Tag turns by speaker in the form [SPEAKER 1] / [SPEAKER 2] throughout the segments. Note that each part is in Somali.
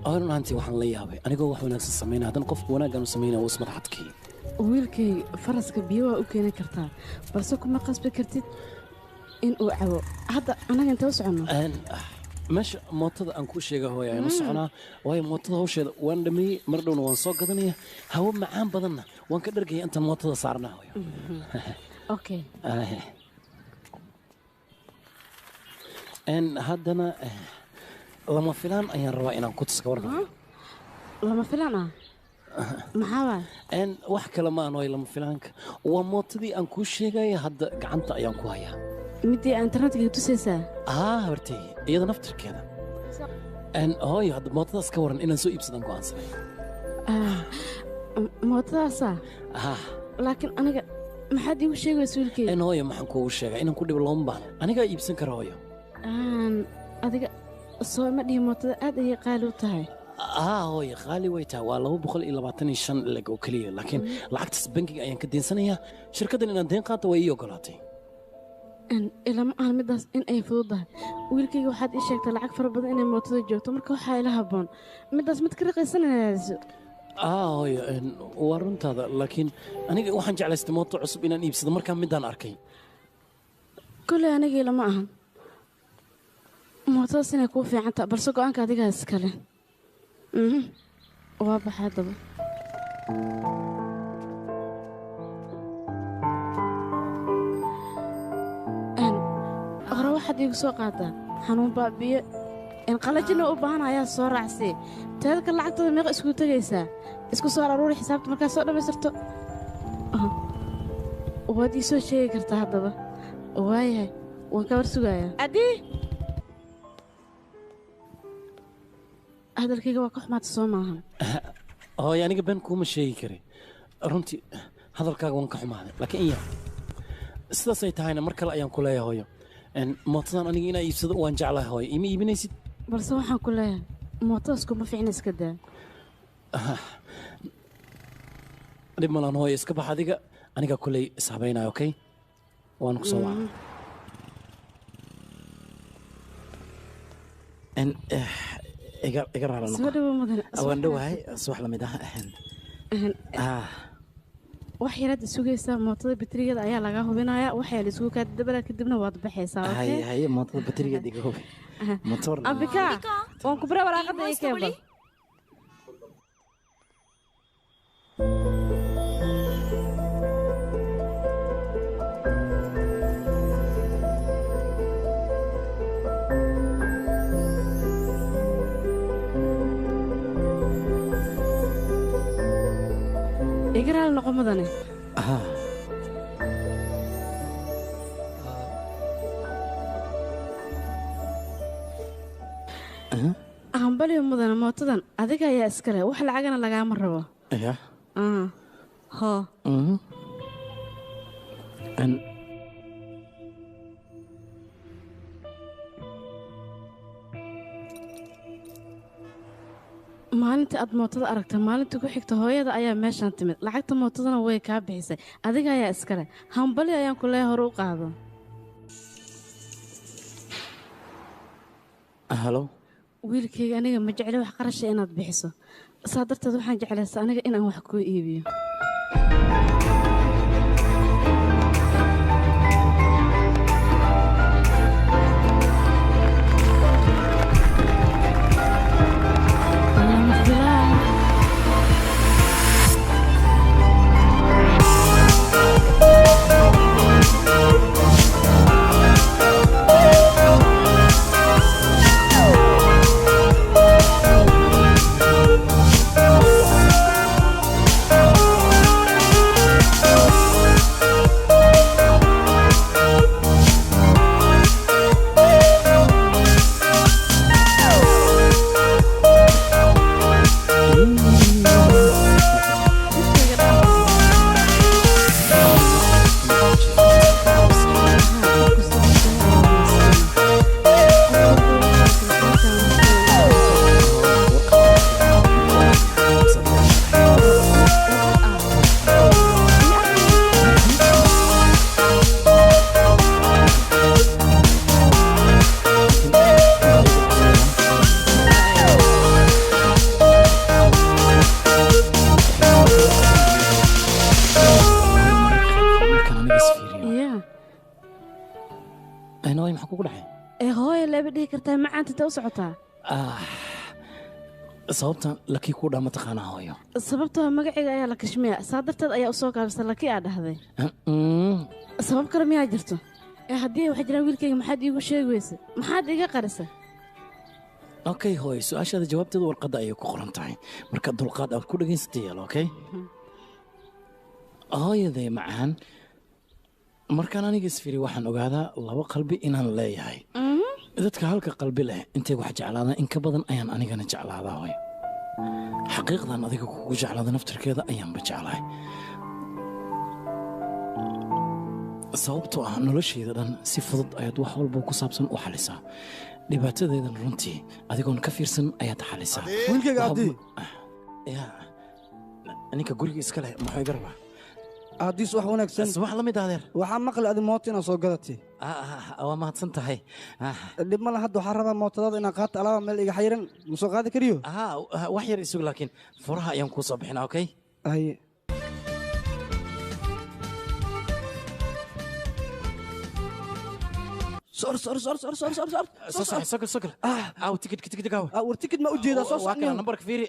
[SPEAKER 1] أنا أنتي وحن ليابي أنا جو وحنا نفس السمين هذا نقف وأنا كانوا سمينا واسم راحتكي
[SPEAKER 2] wiilkay faraska biyo waa u keeni kartaa balse kuma qasbi kartid in uu cabo hadda anaga inta u socono
[SPEAKER 1] مش موتدا أن كل شيء هو يعني نصحنا وهي موتدا هو شيء وان دمي مردون وان صوت قدني هو معان بدنا وان كدر جي أنت موتدا صارنا هو
[SPEAKER 2] أوكي
[SPEAKER 1] إن هادنا لما فلان أيان روائنا كنت سكورنا
[SPEAKER 2] لما فلان محاول
[SPEAKER 1] إن وحكي لما أنا لما فلانك وموتدي أن كل شيء جاي هاد قعنت أيام كويا
[SPEAKER 2] midii internetka tusaysaa
[SPEAKER 1] hortay iyada naftirkeeda hooyo hadda mootadaas ka waran inaan soo iibsadan go'aansanay
[SPEAKER 2] mootadaasa laakiin aniga maxaad iigu sheegaysa wiilkeyga
[SPEAKER 1] hooyo maxaan kuugu sheegaa inaan ku dhibo looma baahno anigaa iibsan kara hooyo
[SPEAKER 2] adiga soo ima dhihi mootada aad ayay qaali u tahay
[SPEAKER 1] hooyo qaali way tahay waa 225 leg oo keliya laakiin lacagtaas bankiga ayaan ka deensanayaa shirkaddan inaan deen qaato way ii ogolaatay
[SPEAKER 2] ilama aan midaas in ay fududahay wiilkayga waxaad ii sheegtay lacag fara badan inay mootada joogto marka waxaa ila habboon midaas mid ka raqaysanayso
[SPEAKER 1] hooyo waa runtaada laakiin aniga waxaan jeclaystay mooto cusub inaan iibsado markaa midaan arkay
[SPEAKER 2] kolley anigii lama ahan mootadaas inay kuu fiican tahay balse go'aanka adigaa iskale waa baxaa daba waxaad iigu soo qaadaa xanuun baabiyo in qalajina u baahan ayaa soo raacsay teeda ka lacagtada meeqa isku tagaysaa isku soo aruuri xisaabta markaa soo dhammaystirto waad ii soo sheegi kartaa haddaba waayahay waan ka war sugayaa adii hadalkayga waa ka xumaata soo maahan
[SPEAKER 1] hooyo aniga been kuuma sheegi kari runtii hadalkaaga waan ka xumaaday laakiin in yar sidaasay tahayna mar kale ayaan ku leeyahay hooyo mootadan aniga inaa iibsado waan jeclahay hooyo ima iibinaysid
[SPEAKER 2] balse waxaan ku leeyahay mootadaas kuma fiicna iska daa
[SPEAKER 1] dhib malaan hooyo iska bax aniga kulley ishabaynaya okay waan ku soo waca iga raala
[SPEAKER 2] soo dhawo mudan
[SPEAKER 1] waan dhowahay subax lamid
[SPEAKER 2] wax yaraad sugaysaa mootada baterigeeda ayaa laga hubinayaa waxaa la isugu kaa dabala kadibna waad baxaysaa okay
[SPEAKER 1] haye mootada baterigeeda iga hubi motor
[SPEAKER 2] abika waan ku bara waraaqada ay keebal igaraal noqo mudane hambaliyo mudane mootadan adiga ayaa iskale wax lacagana lagaama rabo ho maalintii aad mootada aragtay maalintii ku xigta hooyada ayaa meeshaan timid lacagta mootadana way kaa bixisay adiga ayaa iskale hambali ayaan ku leeyahay hore u qaado
[SPEAKER 1] halo
[SPEAKER 2] wiilkayga aniga ma jecli wax qarasha inaad bixiso saa darteed waxaan jeclaysaa aniga inaan wax kuu iibiyo
[SPEAKER 1] kugu dhacay
[SPEAKER 2] hooyo leeba dhihi kartaa macaanta ta u socotaa
[SPEAKER 1] sababtan lakii kuu dhaa ma taqaanaa hooyo
[SPEAKER 2] sababtoo magaciga ayaa la kashmiya saa darteed ayaa u soo gaabisa lakii aa dhahday sabab kale miyaa jirto haddii waxaa jiraan wiilkayga maxaad iigu sheegi weysa maxaad iga qarisa
[SPEAKER 1] okay hooyo su-aashaada jawaabteeda warqadda ayay ku qoran tahay marka dulqaad aad ku dhagaysatay yeelo okay hooyaday macaan markaan aniga isfiri waxaan ogaadaa laba qalbi inaan leeyahay dadka halka qalbi leh intay wax jeclaadaan in ka badan ayaan anigana jeclaadaa hooyo xaqiiqdan adiga kugu jeclaada naftarkeeda ayaanba jeclahay sababtoo ah noloshayda dhan si fudud ayaad wax walba ku saabsan u xalisaa dhibaatadeedan runtii adigoon ka fiirsan ayaad xalisaa
[SPEAKER 3] wiilkayga abdii
[SPEAKER 1] ninka guriga iska leh maxay garba
[SPEAKER 3] aadiis wax wanaagsan
[SPEAKER 1] wax la mid adeer
[SPEAKER 3] waxaa maqli adi mooto inaad soo gadatay
[SPEAKER 1] waa mahadsan tahay
[SPEAKER 3] dhib male hadda waxaa rabaa mootadaada inaan qaata alaaba meel iga xayiran ma soo qaadi kariyo
[SPEAKER 1] wax yar isug laakiin furaha ayaan kuu soo bixinaa okay
[SPEAKER 3] haye sor war tikid ma u jeedaa soo socnaa
[SPEAKER 1] nambarka fiiri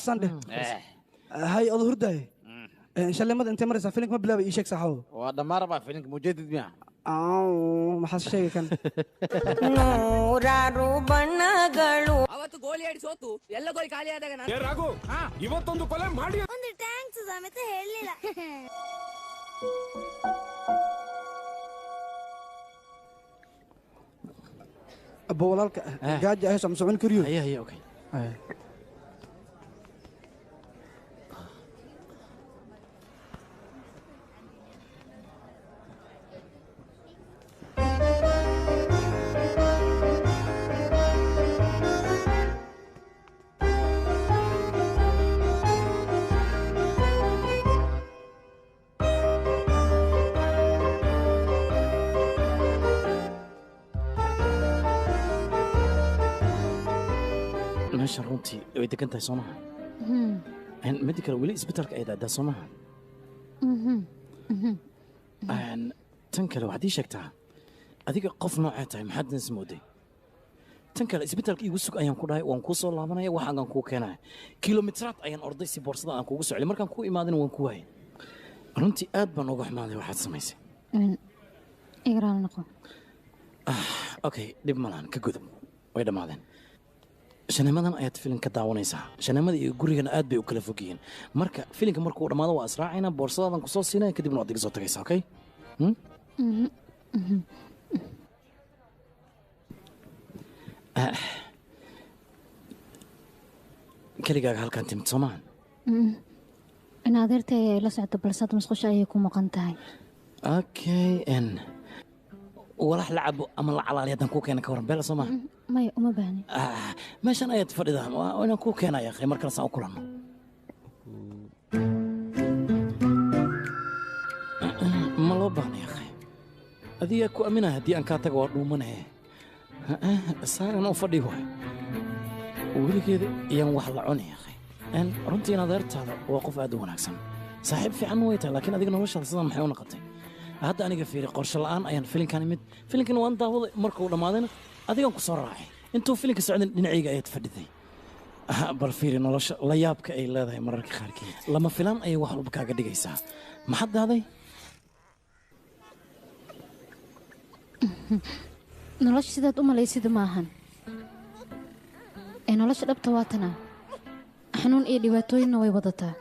[SPEAKER 3] sande hay odo hurdaaye shaleemada intay maraysaa filimka ma bilaabay ii sheeg saxaabo
[SPEAKER 4] waa dhammaan rabaa filimka mujeedid miya
[SPEAKER 3] maxaad sheegi kan
[SPEAKER 5] ನೂರಾರು ಬಣ್ಣಗಳು
[SPEAKER 6] ಅವತ್ತು ಗೋಲಿ ಆಡಿ ಸೋತು ಎಲ್ಲ ಗೋಲಿ ಖಾಲಿ ಆದಾಗ ನಾನು
[SPEAKER 7] ರಾಘು ಇವತ್ತೊಂದು ಕೊಲೆ ಮಾಡಿ
[SPEAKER 5] ಒಂದು ಟ್ಯಾಂಕ್ಸ್ ಸಮೇತ ಹೇಳಲಿಲ್ಲ
[SPEAKER 3] abbo walaalka gaaji ahayso ma socon kariyo
[SPEAKER 1] haye okay meeshan runtii way degan tahay soo maha midda kale weli isbitaalka ay daadaa soo maha tan kale waxaad ii sheegtaa adiga qof noocee tahay maxaad nas mooday tan kale isbitaalka iigu sug ayaan ku dhahay waan kuu soo laabanaya waxaagaan kuu keenaya kilomitiraad ayaan orday si boorsada aan kuugu socday markaan kuu imaadina waan ku waayay runtii aad baan uga xumaaday waxaad samaysay
[SPEAKER 8] igraal noqo
[SPEAKER 1] okay dhib malaan ka gudub way dhammaadeen shanimadan ayaad filin ka daawanaysaa shanimada iyo gurigana aad bay u kala fog yihiin marka filinka markuu dhammaado waa israacaynaa boorsadadan ku soo siinaya kadibna waad iga soo tagaysaa okay keligaaga halkaan timid soo maahan
[SPEAKER 8] in adeertay ayay la socdo balse hadda musqusha ayay ku maqan tahay
[SPEAKER 1] okay walax la cabo ama la calaali haddaan kuu keena ka waran beela soo maaha
[SPEAKER 8] maya uma baahni
[SPEAKER 1] meeshan ayaad fadhidaa inaan kuu keenaya akhay mar kale saan u kulanno ma loo baahnay akhay adigaa ku aaminaya haddii aan kaa tago waa dhuumanaye saaran u fadhi waay weligeeda iyaan wax la cunay akhay runtii in adeertaada waa qof aad u wanaagsan saaxiib fiican way tahay laakiin adiga noloshaada sidan maxay u noqotay hadda aniga fiiri qorshe la'aan ayaan filinkan imid filinkan waan daawaday markuu dhammaadayna adigaan ku soo raacay intuu filinka socdan dhinacayga ayaad fadhiday bal fiiri nolosha la yaabka ay leedahay mararka qaarkeed lama filaan ayay wax walba kaaga dhigaysaa maxaad daaday
[SPEAKER 8] nolosha sidaad u malaysida maahan ee nolosha dhabta waa tana xanuun iyo dhibaatooyinna way wadataa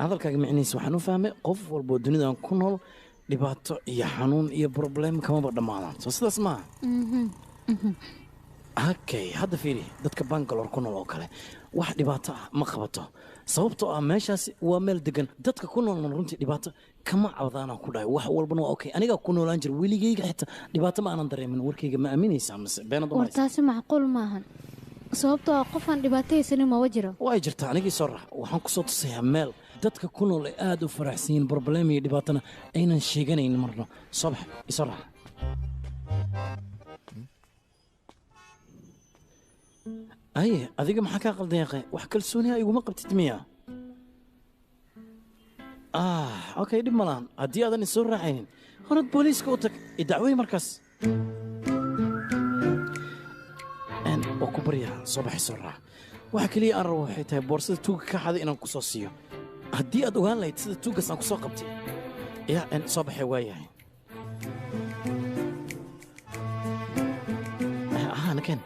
[SPEAKER 1] hadalkaaga micnihiisa waxaan u fahmay qof walboo dunidan ku nool dhibaato iyo xanuun iyo broblem kamaba dhammaadaan soo sidaas maaha okay hadda fiiri dadka bangalor ku nool oo kale wax dhibaato ah ma qabato sababtoo ah meeshaasi waa meel degan dadka ku noolna runtii dhibaato kama cabdaanaan ku dhahay wax walbana waa okay anigaa ku noolaan jira weligeyga xitaa dhibaato ma aanan dareemin warkayga ma aaminaysaa mise beenad
[SPEAKER 8] war taasi macquul maahan sababtoo ah qofaan dhibaato haysanin maba jiro
[SPEAKER 1] way jirtaa anigii soo raax waxaan ku soo tusayaa meel dadka ku nool ay aad u faraxsan yihiin broblem iyo dhibaatana aynan sheeganayn marno soo bax isoo raax أي أذيك ما حكى قلدي يا أخي وحكلسوني أيوة ما قبتت مية أوكي دي ملان هدي هذا نسور راعين هرد بوليس كوتك يدعوي مركز أن وكبريا صباح سرعة وحكلي أنا روحي تاي بورصة توق كحد إنا كوسوسيو هدي أدوان لي تسد توق سان كوسو قبتي يا أن صباح وياي أنا كان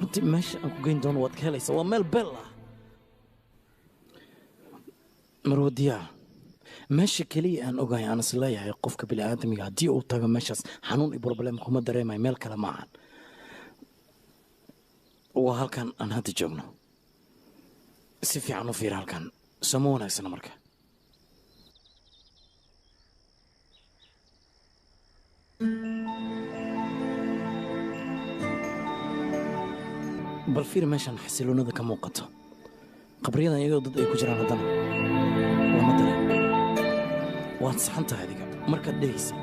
[SPEAKER 1] runtii meesha aan ku geyn doono waad ka helaysa waa meel beel ah marwadiyaa meesha keliya aan ogahay aan is leeyahay qofka bini'aadamiga haddii uu tago meeshaas xanuun iyo problem kuma dareemayo meel kale ma ahan waa halkan aan hadda joogno si fiican u fiir halkan sama wanaagsana marka bal fiir meeshan xasiloonada ka muuqato qabriyadan iyadoo dad ay ku jiraan haddana lama daray waad saxan tahay adiga markaad dhehaysa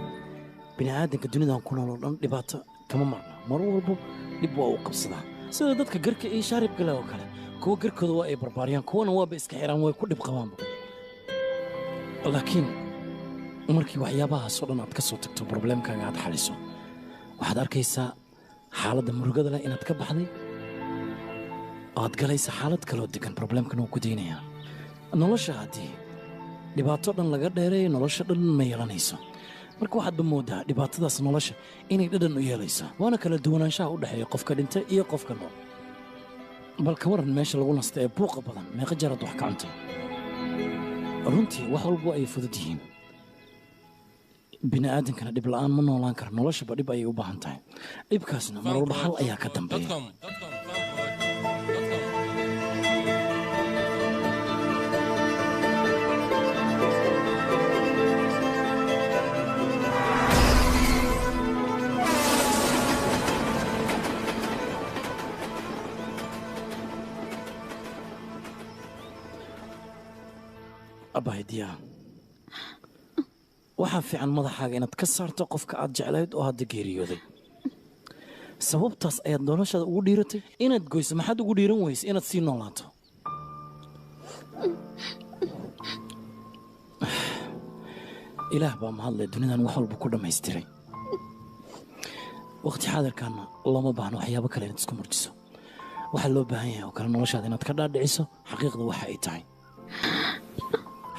[SPEAKER 1] bini'aadanka dunidan ku nool oo dhan dhibaato kama marna mar walbo dhib waa uu qabsadaa sida dadka garka iyo shaaribka leh oo kale kuwa garkooda waa ay barbaariyaan kuwana waaba iska xiraan way ku dhib qabaanba laakiin markii waxyaabahaasoo dhan aad ka soo tagto probleemkaaga aad xaliso waxaad arkaysaa xaaladda murugada leh inaad ka baxday aad galaysa xaalad kaloo degan problemkan uu ku daynayaa nolosha haddii dhibaato dhan laga dheereeyo nolosha dhan ma yeelanayso marka waxaadba moodaa dhibaatadaas nolosha inay dhadhan u yeelayso waana kala duwanaanshaha u dhexeeya qofka dhintay iyo qofka nool bal ka waran meesha lagu nasta ee buuqa badan meeqa jaraad wax ka cuntay runtii wax walbo ay fudud yihiin bini'aadankana dhib la'aan ma noolaan kara noloshaba dhib ayay u baahan tahay dhibkaasna mar walba xal ayaa ka dambeeya abahdiya waxaa fiican madaxaaga inaad ka saarto qofka aad jeclayd oo hadda geeriyooday sababtaas ayaad noloshaada ugu dhiiratay inaad goyso maxaad ugu dhiiran weysa inaad sii noolaato ilaah baa mahadle dunidan wax walba ku dhammaystiray waqti xaadirkaana looma baahno waxyaabo kale inaad isku murjiso waxaa loo baahan yahay oo kale noloshaada inaad ka dhaadhiciso xaqiiqda waxa ay tahay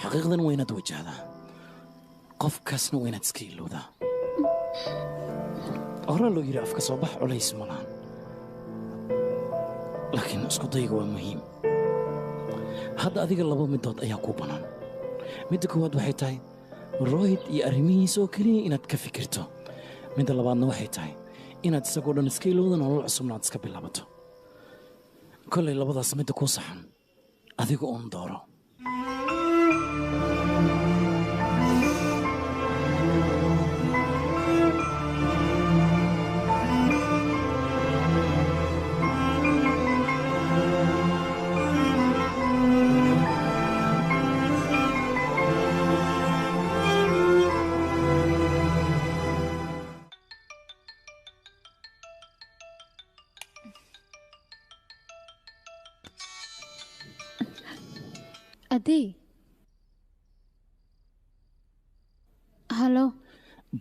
[SPEAKER 1] xaqiiqdan waa inaad wajahdaa qofkaasna waa inaad iska ilowdaa horaa loo yidhi afka soo bax culays ma lahan laakiin isku dayga waa muhiim hadda adiga laba midood ayaa kuu bannaan midda koowaad waxay tahay rohid iyo arrimihiisa oo keliya inaad ka fikirto midda labaadna waxay tahay inaad isagoo dhan iska ilowda nolol cusubna aad iska bilaabato kollay labadaas midda kuu saxan adiga uun dooro
[SPEAKER 8] أدي هلو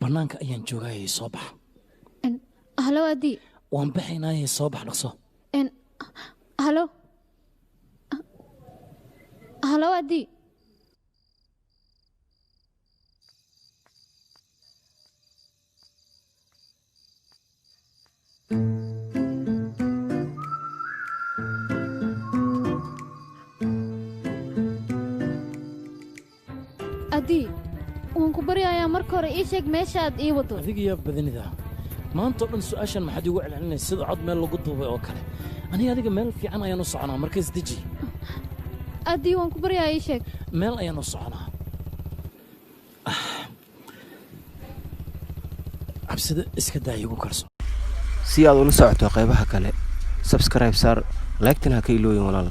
[SPEAKER 1] bannaanka ayaan joogayay soo bax
[SPEAKER 8] هلو أدي
[SPEAKER 1] waan baxaynayay soo bax dhaqso
[SPEAKER 8] هلو هلو أدي أدي وانكو بري يا مركور إيشك ماشاد إيه وطو
[SPEAKER 1] adiga yaa badanida maanta oo dhan su'aashan maxaad igu celcelinaysa sida cod meel lagu duubay oo kale aniga adiga meel fiican ayaan u soconaa markays deji
[SPEAKER 8] أدي وانكو بري يا إيشك
[SPEAKER 1] meel ayaan u soconaa cabsida iska daa igu karso
[SPEAKER 9] si aad ula socoto qaybaha kale subscribe saar like-tan ha ka ilooyin walaal